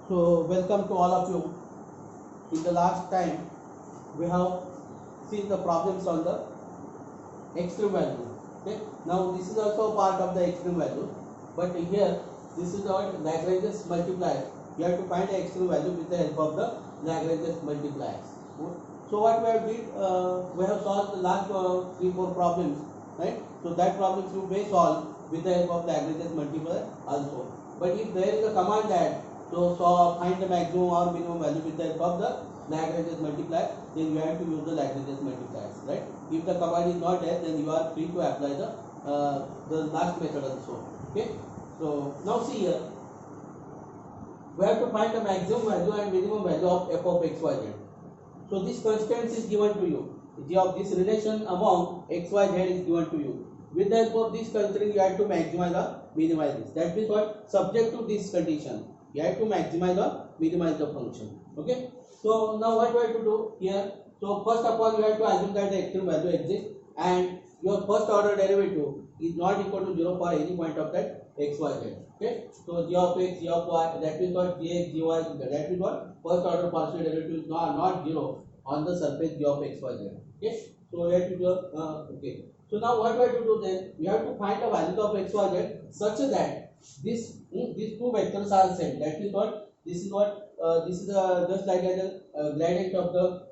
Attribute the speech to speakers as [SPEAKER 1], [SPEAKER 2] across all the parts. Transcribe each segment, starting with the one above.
[SPEAKER 1] So welcome to all of you. In the last time we have seen the problems on the extreme value. Okay. Now this is also part of the extreme value, but here this is our Lagrange's multiplier. We have to find the extreme value with the help of the Lagrange's multipliers. So what we have did, we have solved the last 3-4 problems, right? So that problems you may solve with the help of Lagrange's multiplier also. But if there is a command that find the maximum or minimum value with the help of the Lagrange's multiplier, then you have to use the Lagrange's multipliers, right? If the command is not there, then you are free to apply the last method also. Okay. So now see here, we have to find the maximum value and minimum value of f of x y z. So this constant is given to you. G of this relation among x y z is given to you. With the help of this constraint, you have to maximize or minimize this. That means what? Subject to this condition, you have to maximize or minimize the function. Okay. So now what we have to do here? So first of all, you have to assume that the extreme value exists and your first order derivative is not equal to 0 for any point of that x y z. Okay. So g of x, g of y, that means what? Gx, gy, that means what? First order partial derivative is not 0 on the surface g of x y z. Okay. So we have to do okay. So now what we have to do then? We have to find the value of x y z such that these two vectors are same. That means what? This is what? This is just like a gradient of the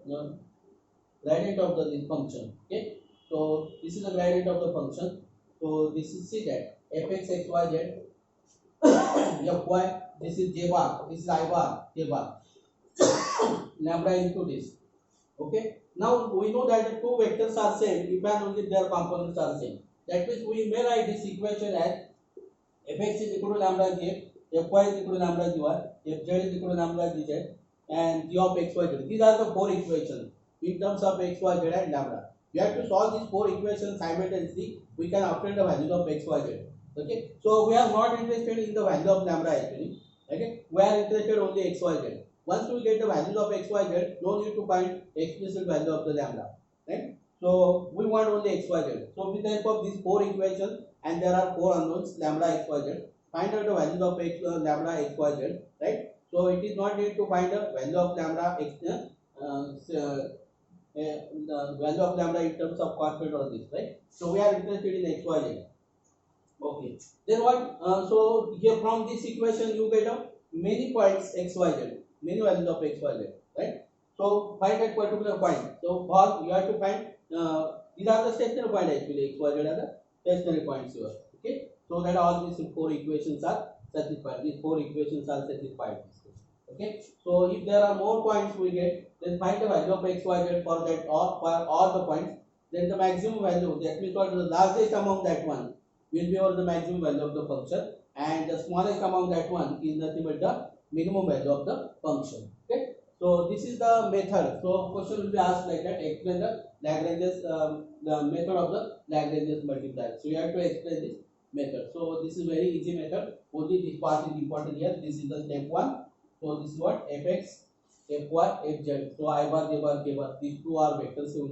[SPEAKER 1] this function. Okay. So this is the gradient of the function. So this is see that fx x y z fy, this is j bar, this is I bar, j bar, lambda into this. Okay. Now we know that the two vectors are same if and only their components are same. That means we may write this equation as fx is equal to lambda j, fy is equal to lambda gy, fz is equal to lambda gz, and g of x y z. These are the four equations in terms of x y z and lambda. We have to solve these four equations simultaneously. We can obtain the values of x y z. Okay. So we are not interested in the value of lambda actually. Okay. We are interested only x y z. Once we get the values of x y z, no need to find explicit value of the lambda. Right. So we want only x y z. So with the help of these four equations, and there are four unknowns lambda x y z, find out the values of lambda x y z, right? So it is not need to find the value of lambda x the value of lambda in terms of constant or this, right? So we are interested in x y z. Okay. Then what? So here from this equation you get many points x y z, many values of x y z, right? So find that particular point. So for you have to find these are the stationary point actually. X y z are the stationary points here. Okay. So that all these four equations are satisfied. These four equations are satisfied. Okay. So if there are more points we get, then find the value of x y z for that or for all the points. Then the maximum value, that means what, the largest among that one will be over the maximum value of the function, and the smallest among that one is nothing but the minimum value of the function. Okay. So this is the method. So question will be asked like that. Explain the Lagrange's the method of the Lagrange's multiplier. So you have to explain this method. So this is very easy method. Only this part is important here. This is the step 1. So this is what fx, fy, fz. So I bar, j bar, k bar. These two are vectors. So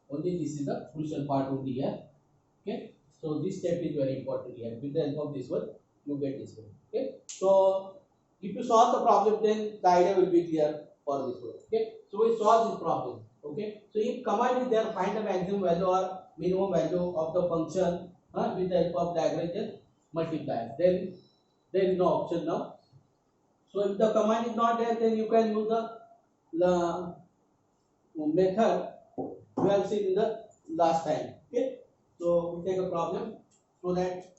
[SPEAKER 1] only this is the crucial part only here. Okay. So this step is very important here. With the help of this one, you get this one. Okay. So if you solve the problem, then the idea will be clear for this one. Okay. So we solve this problem. Okay. So if command is there, find the maximum value or minimum value of the function with the help of Lagrange's multiplier. Then there is no option now. So if the command is not there, then you can use the method we have seen in the last time. Okay. So we take a problem so that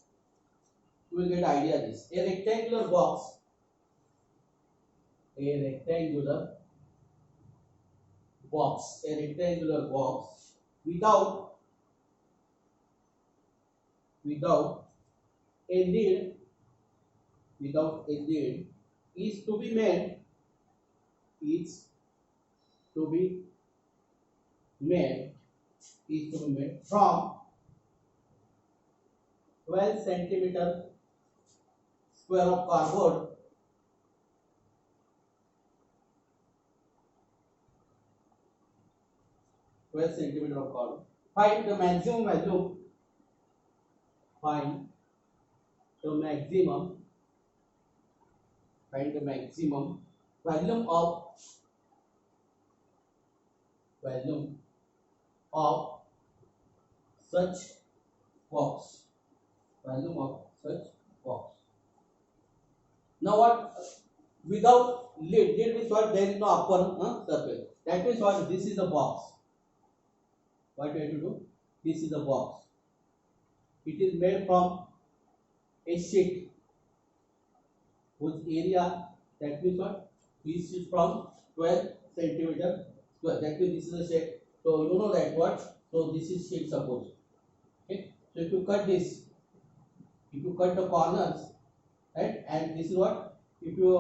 [SPEAKER 1] you will get idea this. A rectangular box without a lid is to be made from 12 centimeter square of cardboard Find the maximum value. Find the maximum find the maximum volume of such box. Volume of such box. Now what? Without lid means what? There is no upper surface. That means what? This is the box. What we have to do? This is the box. It is made from a sheet whose area, that means what? This is from 12 centimeter square. That means this is a sheet. So you know that what? So this is sheet, suppose. Okay. So if you cut this, if you cut the corners, right, and this is what? If you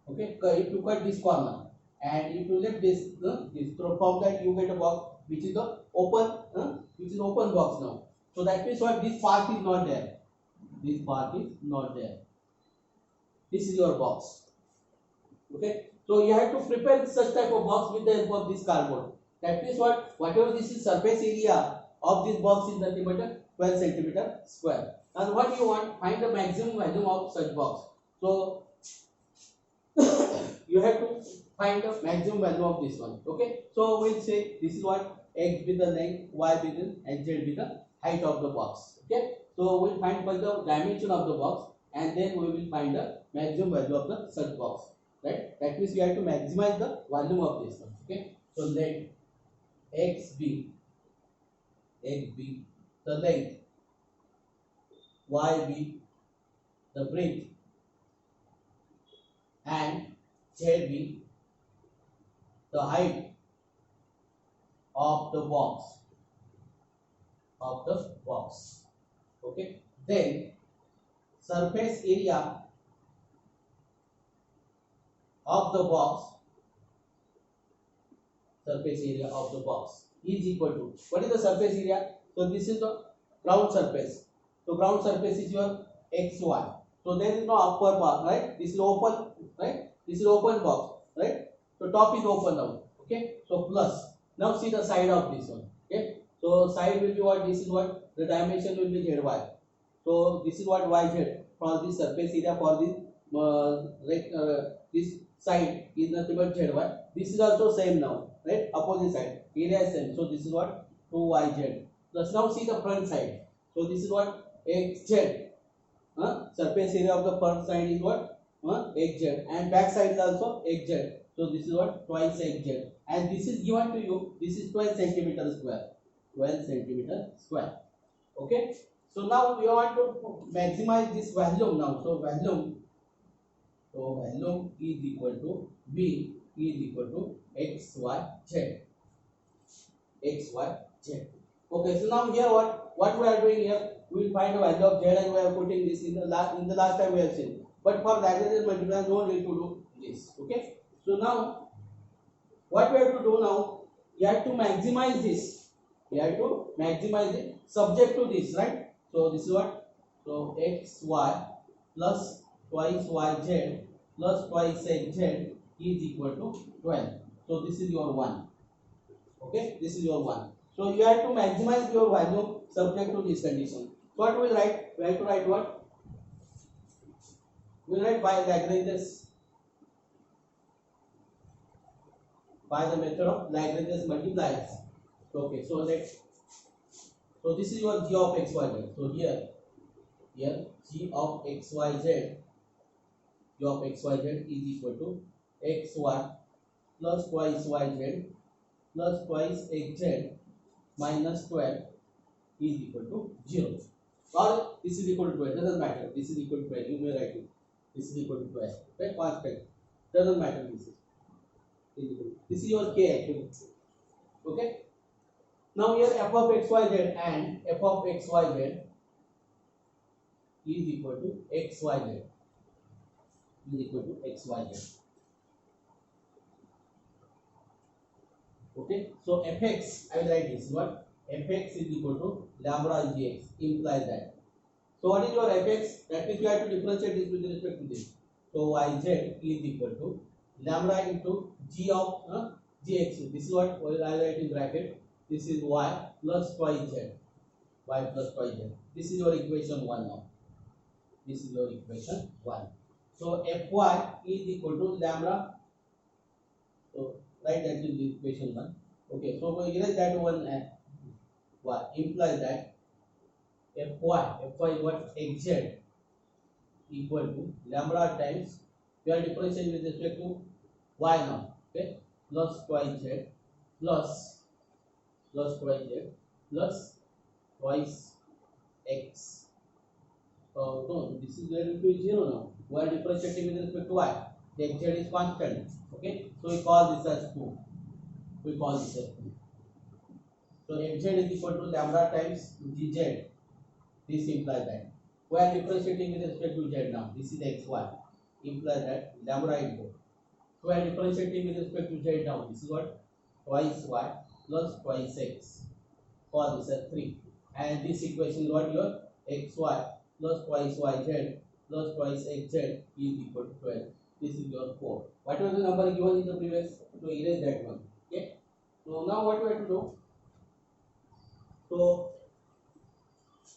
[SPEAKER 1] if you cut this corner and if you left this this, so from that you get a box which is the open box now. So that means what? This part is not there. This part is not there. This is your box. Okay. So you have to prepare such type of box with the help of this cardboard. That means what? Whatever this is surface area of this box is nothing but 12 centimeter square. And what you want? Find the maximum volume of such box. So you have to find the maximum value of this one. Okay. So we'll say this is what? X with the length, Y with the, and Z with the height of the box. Okay. So we'll find first the dimension of the box, and then we will find the maximum value of the such box. Right. That means we have to maximize the volume of this one. Okay. So let X be the length, Y be the breadth, and Z be the height of the box. Okay. Then surface area of the box is equal to, what is the surface area? So this is the ground surface. So ground surface is your xy. So there is no upper box, right? This is open, right? This is open box, right? So top is open now. Okay. So plus. Now see the side of this one. Okay. So side will be what? This is what? The dimension will be zy. So this is what? Yz for this surface area for this this side is nothing but zy. This is also same now, right? Opposite side area is same. So this is what? 2yz. Plus now see the front side. So this is what? xz. Surface area of the front side is what? xz, and back side is also xz. So this is what? Twice xz, and this is given to you. This is 12 centimeter square. 12 centimeter square. Okay. So now we want to maximize this volume now. So volume is equal to V is equal to xyz. Okay. So now here what we are doing here? We will find the value of z, and we are putting this in the last time we have seen. But for Langrages multiplier, no need to do this. Okay. So now what we have to do now? You have to maximize this. You have to maximize it subject to this, right? So this is what? So xy plus twice yz plus twice xz is equal to 12. So this is your 1. Okay. This is your 1. So you have to maximize your value subject to this condition. What we will write? We have to write what? We will write by Langrages, by the method of Langrages multipliers. Okay, so so this is your g of xyz. So here g of xyz is equal to xy plus twice yz plus twice xz minus 12 is equal to 0. Or this is equal to 12, doesn't matter. This is equal to 12, you may write it. This is equal to 12. Right? Constant. Doesn't matter. This is your k actually. Okay. Now here f of xyz and f of xyz is equal to xyz. Okay. So fx, I will write this. What? Fx is equal to lambda gx, implies that. So what is your fx? That means you have to differentiate this with respect to this. So yz is equal to lambda into g of gx. This is what I will write in bracket. This is y plus twice z. This is your equation 1 now. This is your equation 1. So Fy is equal to lambda. So write that in the equation 1. Okay, so we erase that one and y implies that Fy is what xz equal to lambda times, we are differentiating with respect to y now, okay, plus twice z plus twice z plus twice x. No, this is going to be 0 now. We are differentiating with respect to y. The xz is constant. Okay, so we call this as 2. We call this as 2. So xz is equal to lambda times gz. This implies that we are differentiating with respect to z now. This is xy. Implies that lambda into. So we are differentiating with respect to z now. This is what? Twice y plus twice x. Call this as 3. And this equation is what? Your xy plus twice yz plus twice xz is equal to 12. This is your 4. What was the number given in the previous? So erase that one. Okay. So now what we have to do? So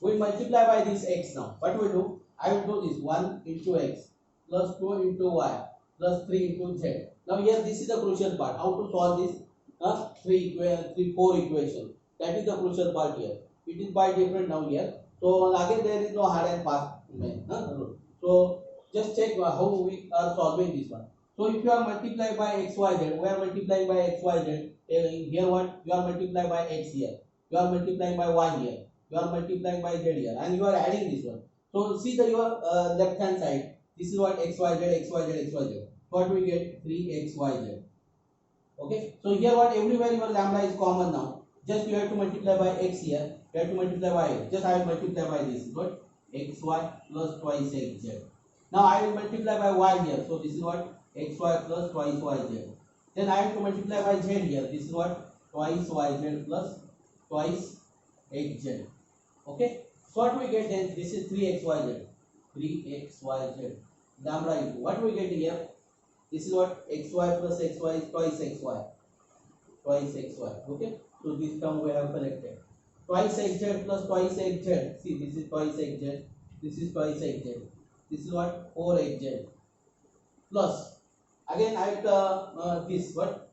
[SPEAKER 1] we multiply by this x now. What we do? I will do this 1 into x plus 2 into y plus 3 into z. Now here this is the crucial part. How to solve this 4 equation. That is the crucial part here. It is by different now here. So again there is no hard and fast rule. So just check how we are solving this one. So if you are multiplied by xyz, we are multiplying by xyz. Here what? You are multiplying by x here. You are multiplying by y here. You are multiplying by z here, and you are adding this one. So see the your left hand side. This is what xyz. What we get? 3xyz. Okay. So here what? Everywhere your lambda is common now. Just you have to multiply by x here. You have to multiply by x. Just I will multiply by this. What? xy plus twice xz. Now I will multiply by y here. So this is what? xy plus twice yz. Then I have to multiply by z here. This is what? Twice yz plus twice xz. Okay. So what we get then? This is 3xyz. 3xyz. Lambda into what we get here? This is what? xy plus xy is twice xy. Twice xy. Okay. So this term we have collected. Twice xz plus twice xz. See, this is twice xz. This is twice xz. This is what? 4xz. Plus again I have this what?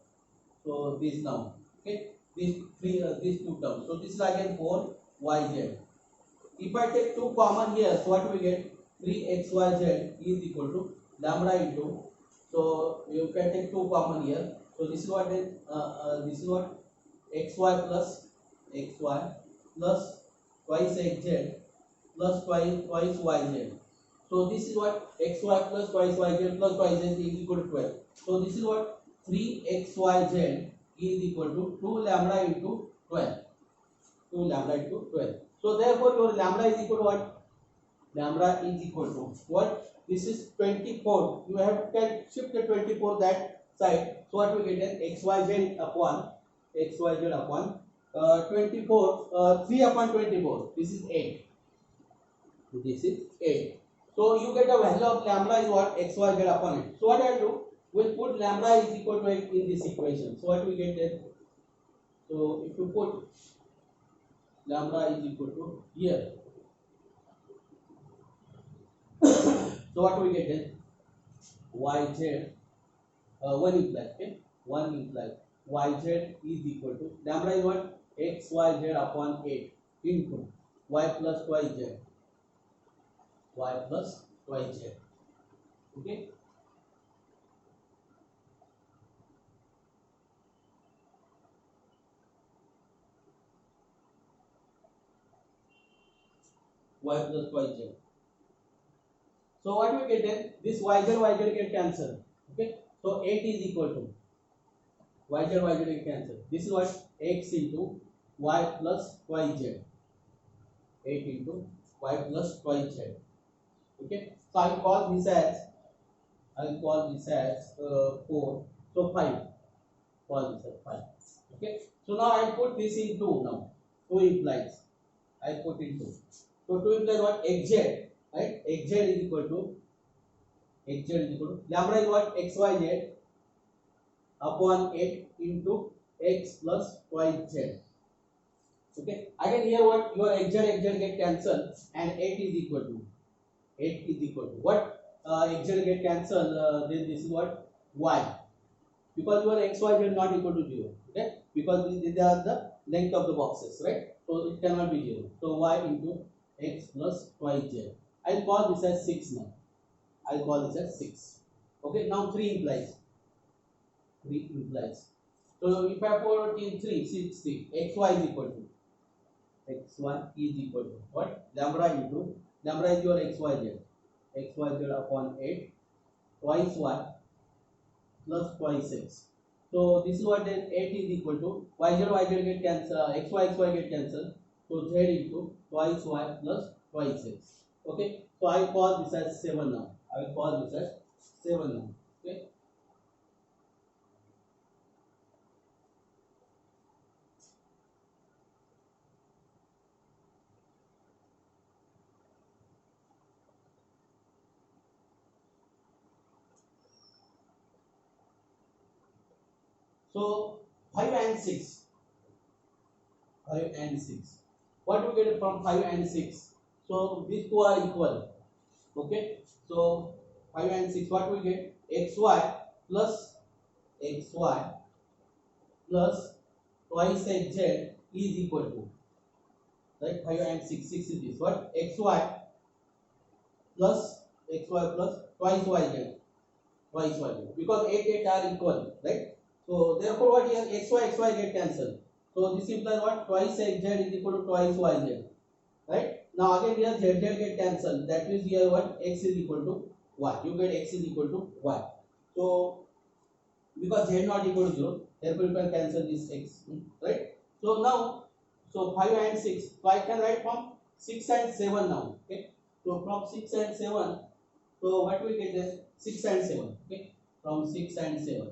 [SPEAKER 1] So this now. Okay. These two terms. So this is again 4yz. If I take 2 common here, so what we get? 3xyz is equal to lambda into. So you can take 2 common here. So this is what then? This is what? xy plus xy plus twice xz plus twice yz. So this is what? xy plus twice yz plus twice z is equal to 12. So this is what? 3xyz is equal to 2 lambda into 12. 2 lambda into 12. So therefore your lambda is equal to what? Lambda is equal to what? This is 24. You have to shift the 24 that side. So what we get is xyz upon 24, 3 upon 24. This is 8. This is 8. So you get the value of lambda is what? xyz upon 8. So what I will do? We'll put lambda is equal to 8 in this equation. So what we get then? So if you put lambda is equal to here. So what we get then? Yz 1 implies, okay? 1 implies yz is equal to lambda is what? xyz upon 8 into y plus twice z. Y plus twice z. Okay? Y plus twice z. So what we get then? This yz get cancelled. Okay? So 8 is equal to yz get cancelled. This is what? X into y plus twice z. 8 into y plus twice z. Okay? So I will call this as 4. So 5. Call this as 5. Okay? So now I put this in 2 now. 2 implies. I put in 2. So 2 implies what? xz. Right? xz is equal to lambda is what? xyz upon 8 into x plus twice z. Okay. Again here what? Your xz get cancelled and 8 is equal to what? xz get cancelled, then this is what y, because your x y z not equal to 0. Okay, because these are the length of the boxes, right? So it cannot be 0. So y into x plus twice z. I'll call this as 6 now. I'll call this as 6. Okay, now 3 implies. 3 implies. So if I put in 3, 60, xy is equal to, xy is equal to what? Lambda into, lambda is your xyz. xyz upon 8 twice y plus twice x. So this is what, then 8 is equal to yz get cancelled, xy get cancelled. So z into twice y plus twice x. Okay, so I will call this as 7 now. I will call this as 7 now. Okay. So 5 and 6. 5 and 6. What do we get from 5 and 6? So these two are equal. Okay. So 5 and 6, what we get? xy plus xy plus twice xz is equal to, right? 5 and 6. 6 is this. What? xy plus twice yz. Twice yz. Because 8 are equal, right? So therefore what here? xy get cancelled. So this implies what? Twice xz is equal to twice yz. Right? Now again here z get cancelled. That means here what? X is equal to y. You get x is equal to y. So because z not equal to 0, therefore you can cancel this x. Right? So now, so 5 and 6. So I can write from 6 and 7 now. Okay? So from 6 and 7, so what we get is 6 and 7. Okay? From 6 and 7.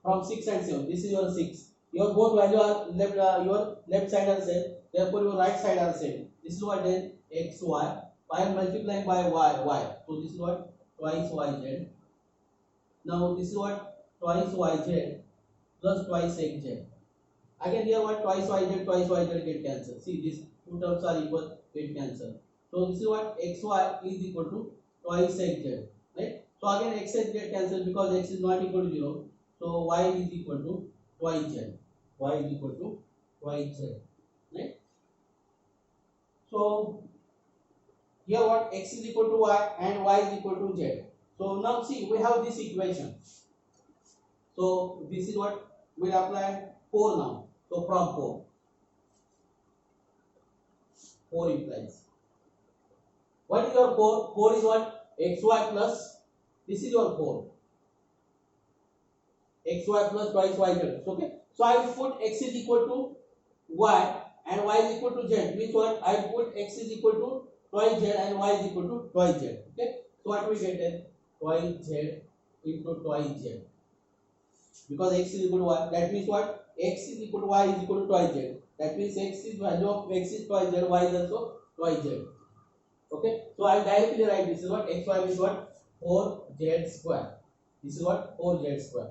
[SPEAKER 1] From 6 and 7. This is your 6. Your both value are left, your left side are same. Therefore your right side are same. This is what then xy. I am multiplying by y. So this is what? Twice yz. Now this is what? Twice yz plus twice xz. Again here what? Twice yz get cancelled. See, these two terms are equal, get cancelled. So this is what? xy is equal to twice xz. Right? So again xz get cancelled because x is not equal to 0. So y is equal to twice z. Y is equal to twice z. Right? So here what? X is equal to y and y is equal to z. So now see, we have this equation. So this is what we'll apply 4 now. So from 4 implies. What is your 4? 4 is what? xy plus, this is your 4. xy plus twice yz. Okay. So I will put x is equal to y and y is equal to z. Means what? I put x is equal to twice z and y is equal to twice z. Okay. So what we get is twice z into twice z. Because x is equal to y, that means what? X is equal to y is equal to twice z. That means x is value of x is twice z, y is also twice z. Okay. So I will directly write this is what? xy is what? 4z square. This is what? 4z square.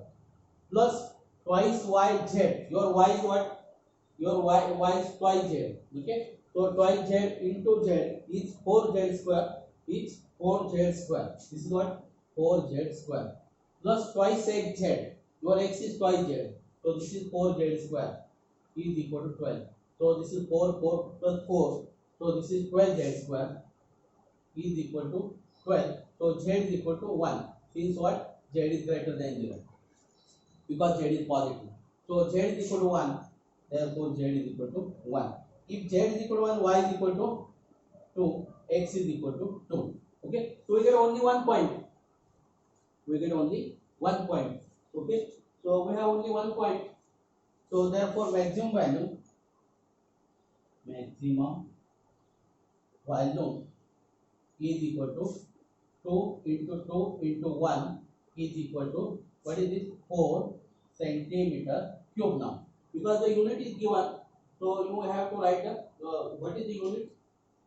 [SPEAKER 1] Plus twice yz. Your y is what? Your y is twice z. Okay. So twice z into z is 4z square. Is 4z square. This is what? 4z square. Plus twice xz. Your x is twice z. So this is 4z square is equal to 12. So this is 4 plus 4. So this is 12z square is equal to 12. So z is equal to 1. Since what? Z is greater than 0. Because z is positive. So z is equal to 1. Therefore z is equal to 1. If z is equal to 1, y is equal to 2, x is equal to 2. Okay. So we get only 1 point. We get only 1 point. Okay. So we have only 1 point. So therefore maximum value is equal to 2 into 2 into 1 is equal to, what is this? 4 centimeter cube now. Because the unit is given, so you have to write the what is the unit?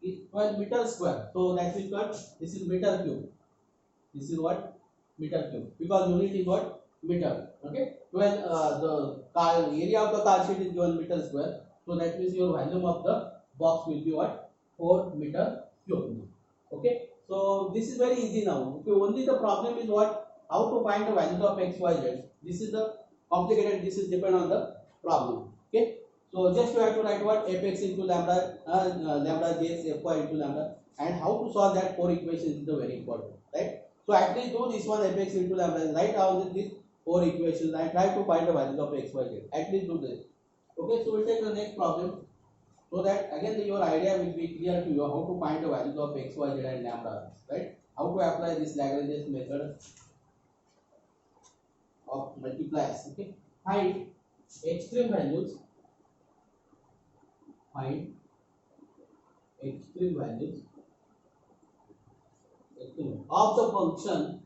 [SPEAKER 1] Is 12 meter square. So that is what? This is meter cube. This is what? Meter cube. Because unit is what? Meter. Okay. 12 the area of the car sheet is given meter square. So that means your volume of the box will be what? 4 meter cube. Okay. So this is very easy now. Okay, only the problem is what, how to find the value of x, y, z. This is the complicated. This is depend on the problem. Okay. So just you have to write what fx into lambda, lambda j fy into lambda, and how to solve that four equations is the very important, right? So at least do this one fx into lambda. Write down these four equations and try to find the value of x, y, z. At least do this. Okay. So we'll take the next problem. So that again your idea will be clear to you how to find the value of x, y, z and lambda, right? How to apply this Langrages method of multipliers. Okay. Find extreme values. Find extreme values of the function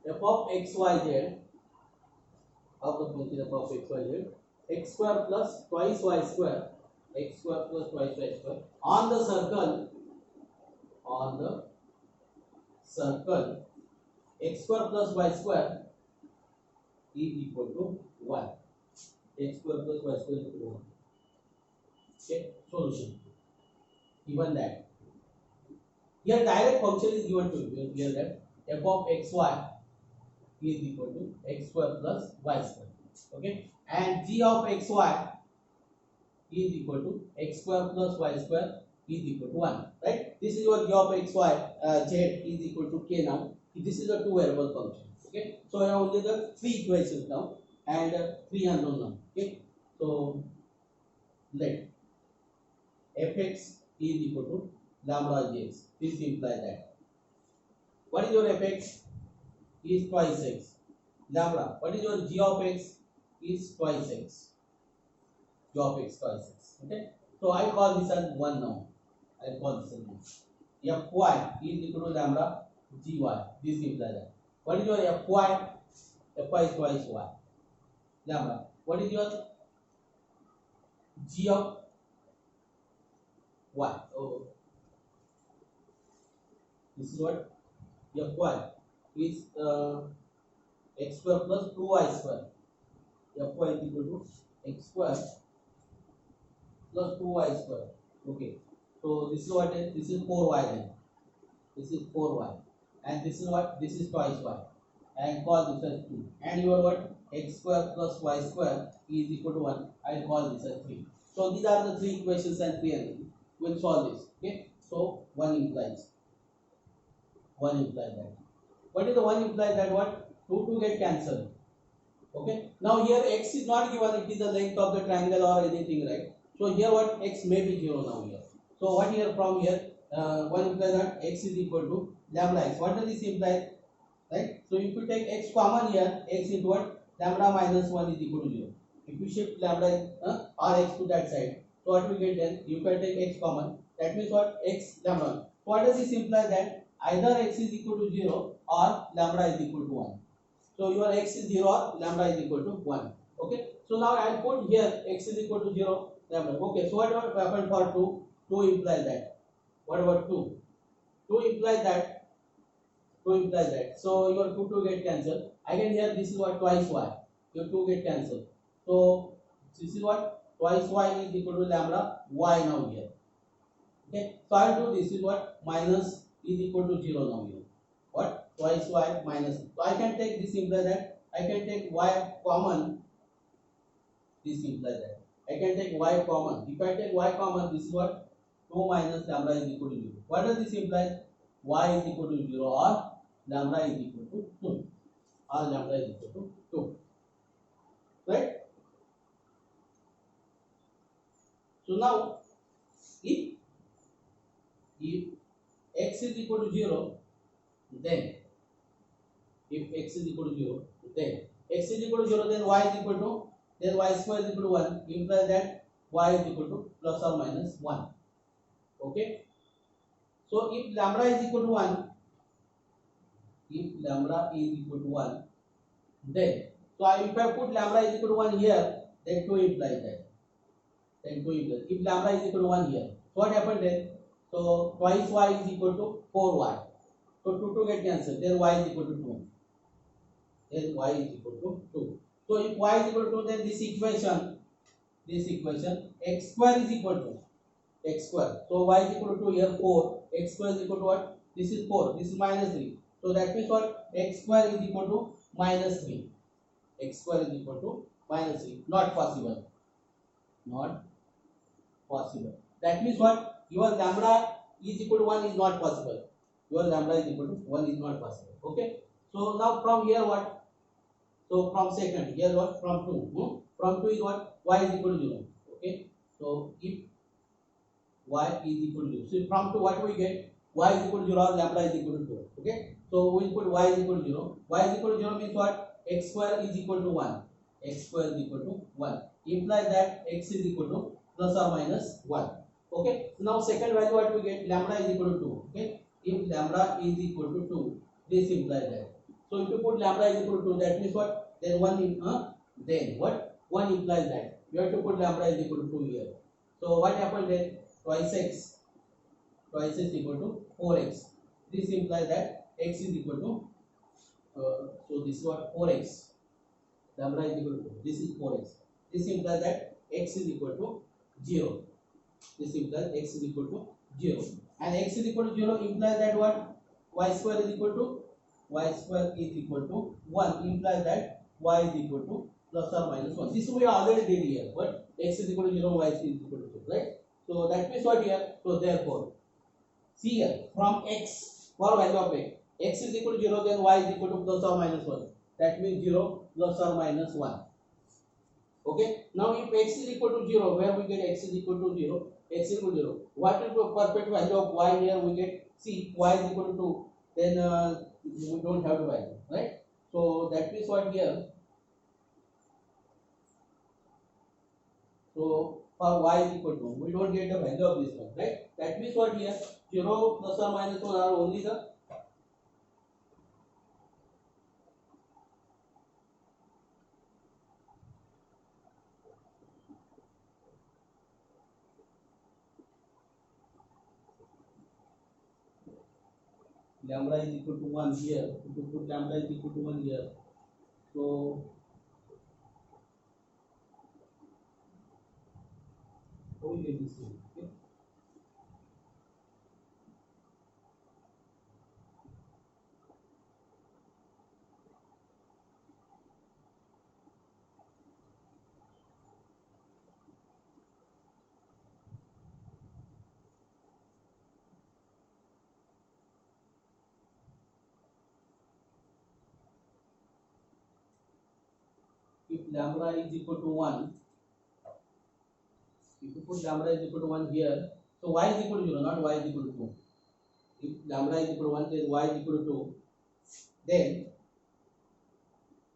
[SPEAKER 1] f of x, y, z, of the function f of x, y, z, x square plus twice y square, x square plus twice y square on the circle x square plus y square is equal to 1. X square plus y square is equal to 1. Okay, solution. Given that here direct function is given to you. Here that f of xy is equal to x square plus y square. Okay, and g of xy is equal to x square plus y square is equal to 1. Right? This is your g of xy z is equal to k now. This is a two variable function. Okay, so I have only the three equations now and three unknown now. Okay, so let fx is equal to lambda j. This implies that what is your fx is twice x. Lambda, what is your g of x is twice x. G of x twice x. Okay, so I call this as 1 now. I call this as 1. Fy is equal to lambda gy. This implies that. What is your fy? Fy is twice y. Lambda. What is your g of y? Oh, this is what fy is x square plus 2y square. Fy is equal to x square plus 2y square. Okay, so this is what is, this is 4y then. This is 4y, and this is what, this is twice y, and call this as 2. And your what, x square plus y square is equal to 1. I call this as 3. So these are the three equations and three energies. We'll solve this. Okay, so 1 implies that. What is the 1 implies that what? 2 get cancelled. Okay, now here x is not given, it is the length of the triangle or anything, right? So here what, x may be 0 now here. So what here from here 1 implies that x is equal to lambda x. What does this imply? Right? So if you take x common here, x into what? Lambda minus 1 is equal to 0. If you shift lambda or x to that side, so what we get then? You can take x common. That means what? X lambda. So what does this imply? That either x is equal to 0 or lambda is equal to 1. So your x is 0 or lambda is equal to 1. Okay. So now I put here x is equal to 0, lambda. Okay. So what happened for 2? 2 implies that. What about 2? 2 implies that. So your 2 get cancelled. Again here this is what, twice y. Your 2 get cancelled. So this is what, twice y is equal to lambda y now here. Okay. So I will do this is what, minus is equal to 0 now here. What? Twice y minus. So I can take this implies that. I can take y common. This implies that. I can take y common. If I take y common, this is what, 2 minus lambda is equal to 0. What does this imply? Y is equal to 0 or lambda is equal to 2. Or lambda is equal to 2. Right? So now, if x is equal to 0, then if x is equal to 0, then x is equal to 0, then y is equal to, then y square is equal to 1, implies that y is equal to plus or minus 1. Okay. So if lambda is equal to 1, then so if I put lambda is equal to 1 here, then 2 implies that. If lambda is equal to 1 here, so what happened then? So twice y is equal to 4y. So 2 get cancelled. Then y is equal to 2. So if y is equal to 2, then this equation x square is equal to x square. So y is equal to here 4. X square is equal to what? This is 4. This is minus 3. So that means what? X square is equal to minus 3. X square is equal to minus 3. Not possible. Not possible. That means what? Your lambda is equal to 1 is not possible. Your lambda is equal to 1 is not possible. Okay. So now from here what? So from second, here what? From 2. From 2 is what? Y is equal to 0. Okay. So if y is equal to 0. So from 2 what we get? Y is equal to 0 or lambda is equal to 2. Okay. So we put y is equal to 0. Y is equal to 0 means what? X square is equal to 1. X square is equal to 1. Implies that x is equal to plus or minus 1. Okay. So now second value what we get? Lambda is equal to 2. Okay. If lambda is equal to 2, this implies that. So if you put lambda is equal to 2, that means what? Then 1 in then what? 1 implies that. You have to put lambda is equal to 2 here. So what happened then? Twice x is equal to 4x. This implies that x is equal to so this is what? 4x. Lambda is equal to 2. This is 4x. This implies that x is equal to 0. This implies x is equal to 0. And x is equal to 0 implies that what? Y square is equal to 1 implies that y is equal to plus or minus 1. This we already did here. But x is equal to 0, y is equal to 2, right? So that means what here? So therefore, see here, from x, for value of x is equal to 0, then y is equal to plus or minus 1. That means 0 plus or minus 1. Okay. Now if x is equal to 0, where we get x is equal to 0? X is equal to 0. What is the perfect value of y here? We get, see, y is equal to 2. Then we don't have the value, right? So that means what here? So for y is equal to, we don't get the value of this one, right? That means what here? 0 plus or minus 1 are only the lambda is equal to 1 here. If you put lambda is equal to 1 here, so how we get this one? Okay. If lambda is equal to 1, if you put lambda is equal to 1 here, so y is equal to 0, not y is equal to 2. If lambda is equal to 1, then y is equal to 2. Then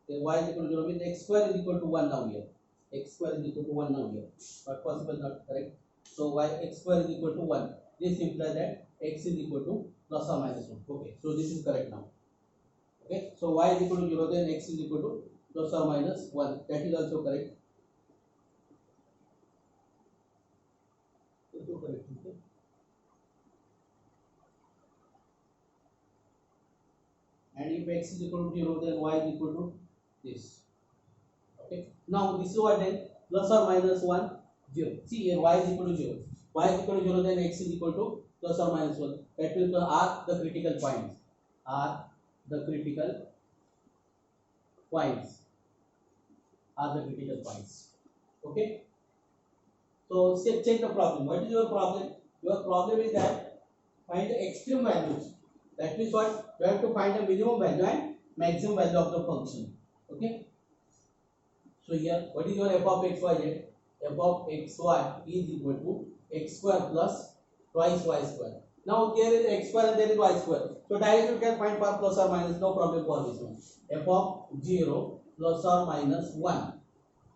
[SPEAKER 1] y is equal to 0 means x square is equal to 1 now here. X square is equal to 1 now here. But possible, not correct. So x square is equal to 1. This implies that x is equal to plus or minus 1. Okay, so this is correct now. Okay, so y is equal to 0, then x is equal to plus or minus 1. That is also correct. Also correct. Okay. And if x is equal to 0, then y is equal to this. Okay. Now this is what then? Plus or minus 1, 0. See here, y is equal to 0. Y is equal to 0, then x is equal to plus or minus 1. That will are the critical points. Are the critical points. Are the critical points. Okay. So check the problem. What is your problem? Your problem is that find the extreme values. That means what? You have to find the minimum value and maximum value of the function. Okay. So here, what is your f of x, y, z? F of x, y is equal to x square plus twice y square. Now there is x square and there is y square. So directly you can find for plus or minus, no problem for this one. F of 0 plus or minus 1.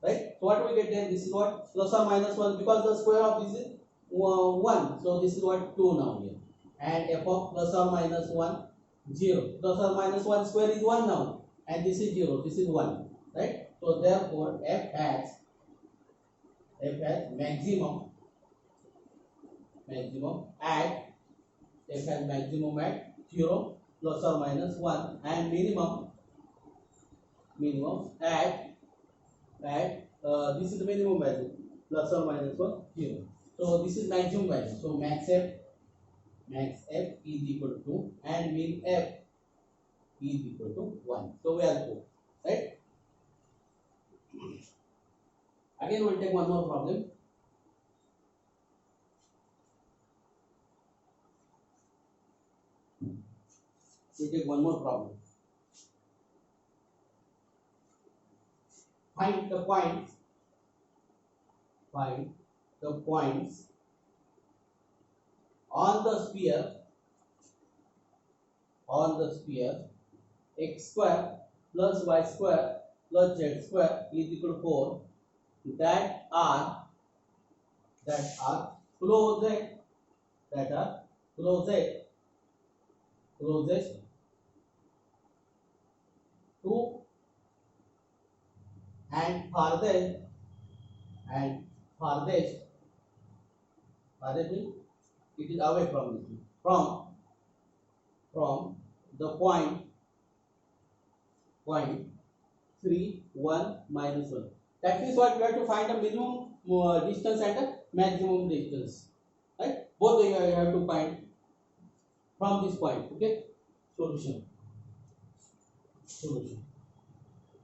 [SPEAKER 1] Right? So what we get there? This is what? Plus or minus 1, because the square of this is 1. So this is what? 2 now here. And f of plus or minus 1, 0. Plus or minus 1 square is 1 now. And this is 0. This is 1. Right? So therefore f has maximum at maximum at 0 plus or minus 1, and minimum at this is the minimum value plus or minus 1, 0. So this is maximum value. So max f is equal to 2 and min f is equal to 1. So we are 4, right? Again we'll take one more problem. We'll take one more problem. Find the points on the sphere x square plus y square plus z square is equal to 4 that are closest to and farthest means it is away from this from the point 3 1 minus 1. That means what we have to find the minimum distance and the maximum distance, right? Both you have to find from this point. Okay, solution.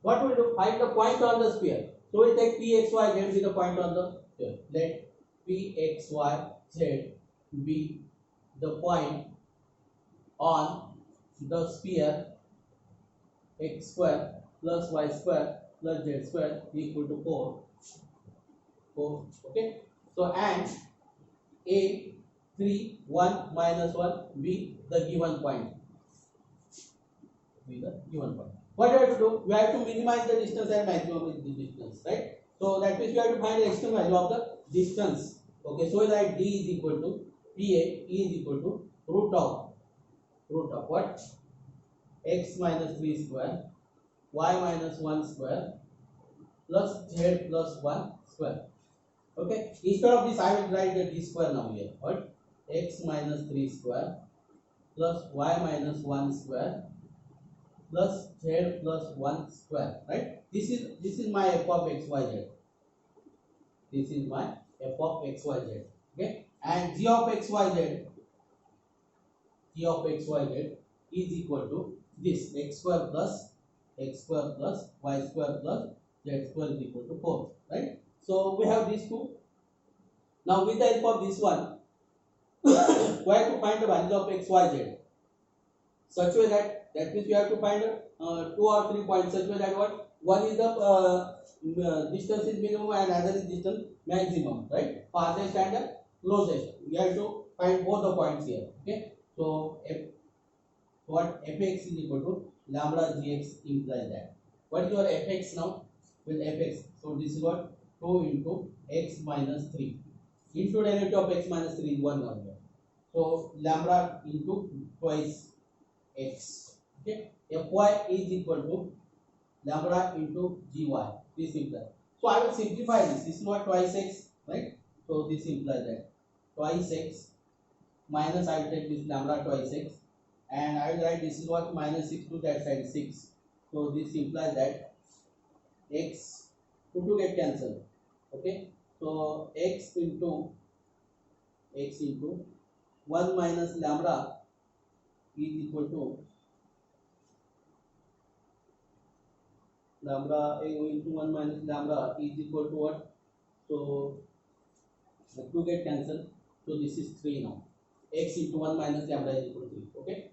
[SPEAKER 1] What we do? Find the point on the sphere. So we take p x y z be the point on the sphere. Let p x y z be the point on the sphere x square plus y square plus z square equal to 4. Okay. So and a 3 1 minus 1 be the given point. What do we have to do? We have to minimize the distance and maximum the distance, right? So that means we have to find the extreme value of the distance. Okay, so that d is equal to pa is equal to root of what? X minus 3 square y minus 1 square plus z plus 1 square. Okay, instead of this I will write the d square now here. What? X minus 3 square plus y minus 1 square plus z plus 1 square, right? This is my f of x y z. This is my f of x y z. Okay, and g of x y z is equal to this x square plus y square plus z square is equal to 4, right? So we have these two. Now with the help of this one, we have to find the value of x y z such way that means we have to find 2 or 3 points such way that what one is the distance is minimum and another is distance maximum, right? Farthest and the closest. We have to find both the points here. Okay, so fx is equal to lambda gx implies that. What is your fx now? With fx, so this is what 2 into x minus 3 into derivative of x minus 3 is 1 now here. So lambda into twice x. Okay, fy is equal to lambda into gy. This implies. So I will simplify this. This is what twice x, right? So this implies that twice x minus I will take this lambda twice x, and I will write this is what minus 6 to that side 6. So this implies that x 2 get cancelled. Okay, so x into 1 minus lambda is equal to lambda into 1 minus lambda is equal to what? So 2 get cancelled. So this is 3 now. X into 1 minus lambda is equal to 3. Okay.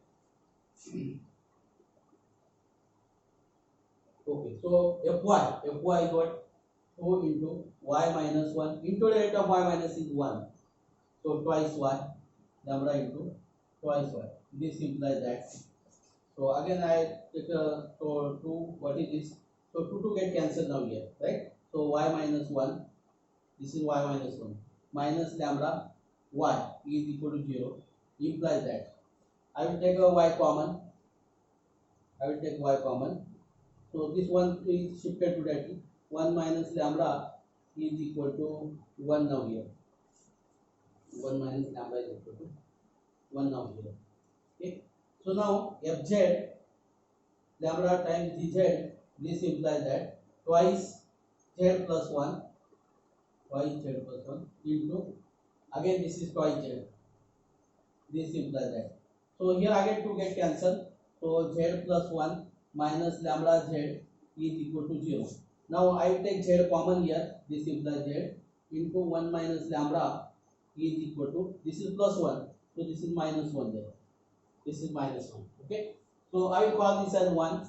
[SPEAKER 1] Okay. So fy is what? 2 into y minus 1 into the rate of y minus is 1. So twice y lambda into twice y. This implies that. So again I take so 2. What is this? So 2 get cancelled now here, right? So y minus 1. This is y minus 1 minus lambda y is equal to 0 implies that I will take a y common. So this one is shifted to that 1 minus lambda is equal to 1 now here. 1 minus lambda is equal to 1 now here. Okay. So now fz lambda times dz, this implies that twice z plus 1 into Again this is twice z. This implies that. So here again 2 get cancelled. So z plus 1 minus lambda z is equal to 0. Now I will take z common here. This implies z into 1 minus lambda is equal to, this is plus 1. So this is minus 1 there. This is minus 1. Okay. So I will call this as 1.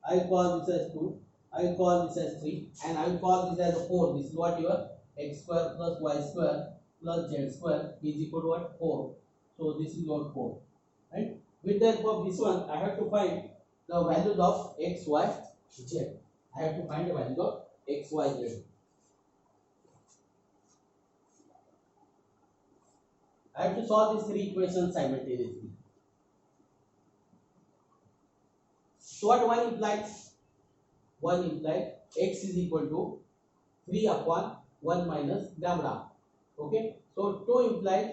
[SPEAKER 1] I will call this as 2. I will call this as 3. And I will call this as 4. This is what your x square plus y square plus z square is equal to what? 4. So this is your 4. Right? With the help of this one, I have to find the values of x, y, z. I have to find the value of x, y, z. I have to solve these 3 equations simultaneously. So what 1 implies? 1 implies x is equal to 3 upon 1 minus lambda. Okay. So 2 implies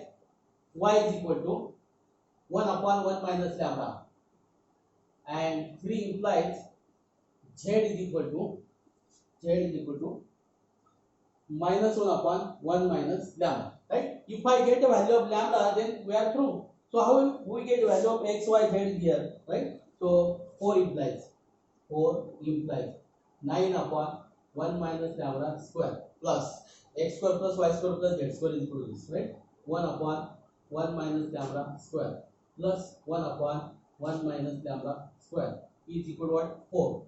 [SPEAKER 1] y is equal to 1 upon 1 minus lambda. And 3 implies z is equal to minus 1 upon 1 minus lambda. Right? If I get the value of lambda, then we are true. So how will we get the value of x, y, z here? Right? So 4 implies 9 upon 1 minus lambda square plus x square plus y square plus z square is equal to this, right? 1 upon 1 minus lambda square plus 1 upon 1 minus lambda square is equal to what? 4.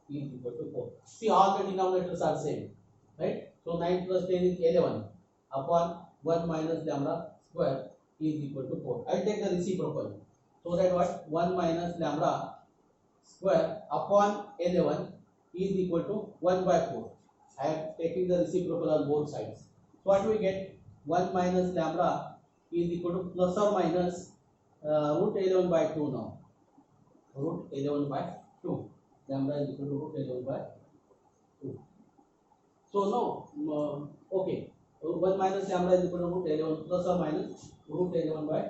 [SPEAKER 1] Is equal to 4. See, all the denominators are same, right? So 9 plus 10 is 11 upon 1 minus lambda square is equal to 4. I will take the reciprocal. So that what? 1 minus lambda square upon 11 is equal to 1 by 4. I am taking the reciprocal on both sides. So what we get? 1 minus lambda is equal to plus or minus root 11 by 2 now. Root 11 by 2. Lambda is equal to root 11 by 2. So no, okay. 1 minus lambda is equal to root 11 plus or minus root 11 by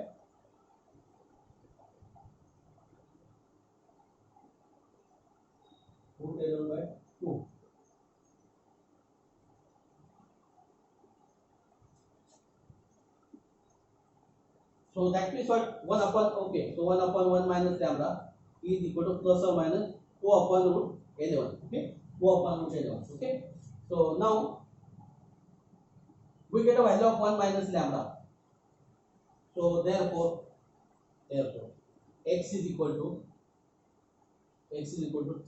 [SPEAKER 1] 2. So that means what? 1 upon, okay. So 1 upon 1 minus lambda is equal to plus or minus 2 upon root 11. Okay. 2 upon root 11. Okay. So now we get a value of 1 minus lambda. So therefore x is equal to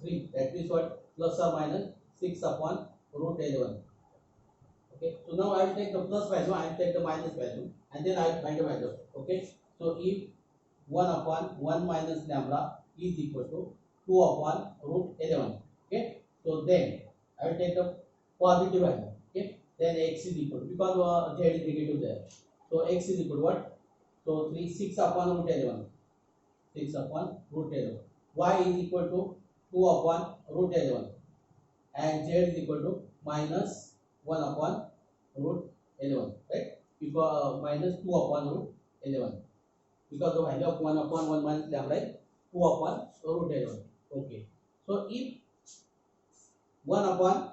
[SPEAKER 1] 3. That means what? Plus or minus 6 upon root 11. Okay. So now I will take the plus value, I will take the minus value, and then I will find the value. Okay. So if 1 upon 1 minus lambda is equal to 2 upon root 11. Okay. So then I will take the positive value. Okay. Then x is equal to, because z is negative there. So x is equal to what? So 6 upon root 11. 6 upon root 11. Y is equal to 2 upon root 11. And z is equal to minus 1 upon root 11. Right? Because minus 2 upon root 11. Because the value of 1 upon 1 minus lambda is 2 upon root 11. Okay. So if 1 upon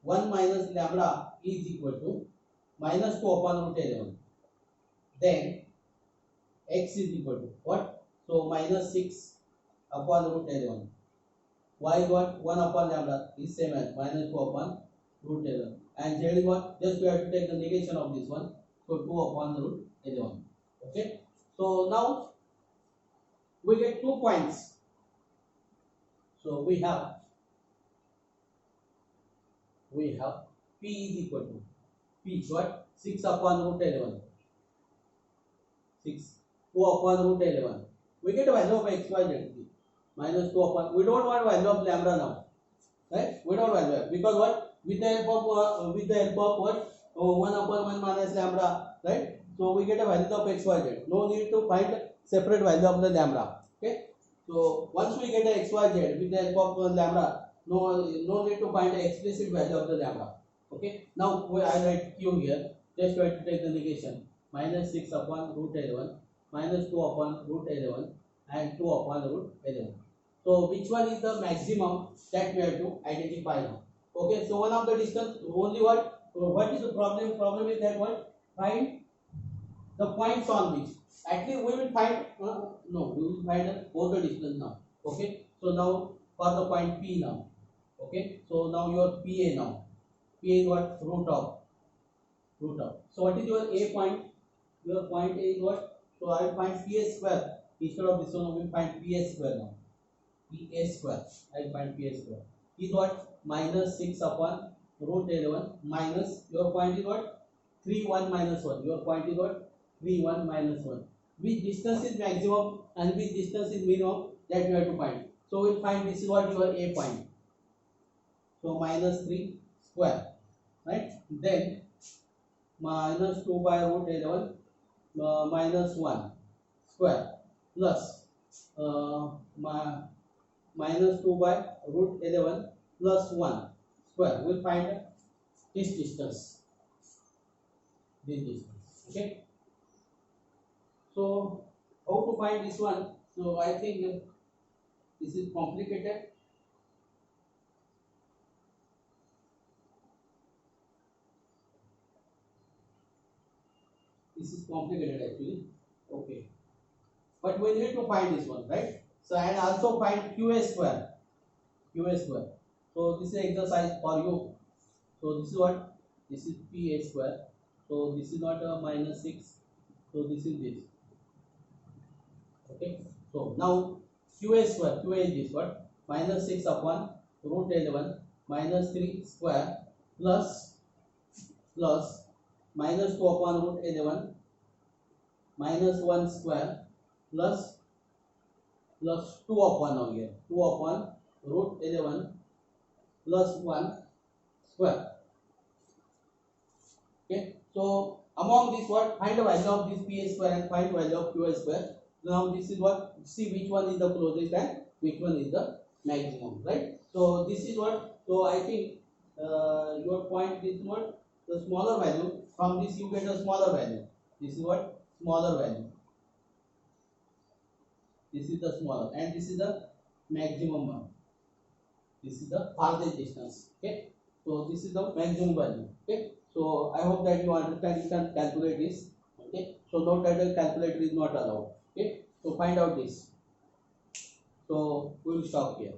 [SPEAKER 1] 1 minus lambda is equal to minus 2 upon root 11, then x is equal to what? So minus 6 upon root 11. Y is what? 1 upon lambda is same as minus 2 upon root 11. And z is what? Just we have to take the negation of this one. So 2 upon the root 11. Okay. So now we get 2 points. So we have p is equal to p is what? 6 upon root 11. 2 upon root 11. We get a value of x, y, z. Minus 2 upon. We don't want value of lambda now. Right? We don't value because what? With the help of what? 1 upon 1 minus lambda. Right? So we get a value of x, y, z. No need to find separate value of the lambda. Okay? So once we get a x, y, z with the help of lambda, no need to find the explicit value of the lambda. Okay? Now I write q here. Just try to take the negation. Minus 6 upon root 11, minus 2 upon root 11, and 2 upon root 11. So which one is the maximum, that we have to identify now. Okay, so one of the distance, only what is the problem? Problem is that what? find the points on which actually we will find no, we will find both the distance now. Okay, so now for the point P now. Okay, so now your PA now. PA is what? Root of. So what is your A point? Your point A is what? So I will find PA square. Instead of this one, we will find PA square now. PA square. I will find PA square. Is what? Minus 6 upon root 11 minus your point is what? 3 1 minus 1. Your point is what? 3 1 minus 1. Which distance is maximum and which distance is minimum, that you have to find. So we will find this is what your A point. So minus 3 square. Right? Then minus 2 by root 11 minus 1 square plus minus 2 by root 11 plus 1 square. We will find this distance. This distance. Okay. So how to find this one? So I think this is complicated. This is complicated actually. Okay. But we need to find this one, right? So and also find QA square. QA square. So this is exercise for you. So this is what? This is PA square. So this is not a minus 6. So this is this. Okay. So now QA square. QA is this what? Minus 6 upon root 11 minus 3 square plus minus 2 upon root 11 minus 1 square plus 2 upon now here 2 upon root 11 plus 1 square. Okay, so among this what? Find the value of this PA square and find value of QA square. Now this is what? See which one is the closest and which one is the maximum, right? So this is what? So I think your point is what? The smaller value. From this you get a smaller value. This is what? Smaller value. This is the smaller and this is the maximum one. This is the farthest distance. Okay, so this is the maximum value. Okay, so I hope that you understand. You can calculate this. Okay, so note that the calculator is not allowed. Okay, so find out this. So we will stop here.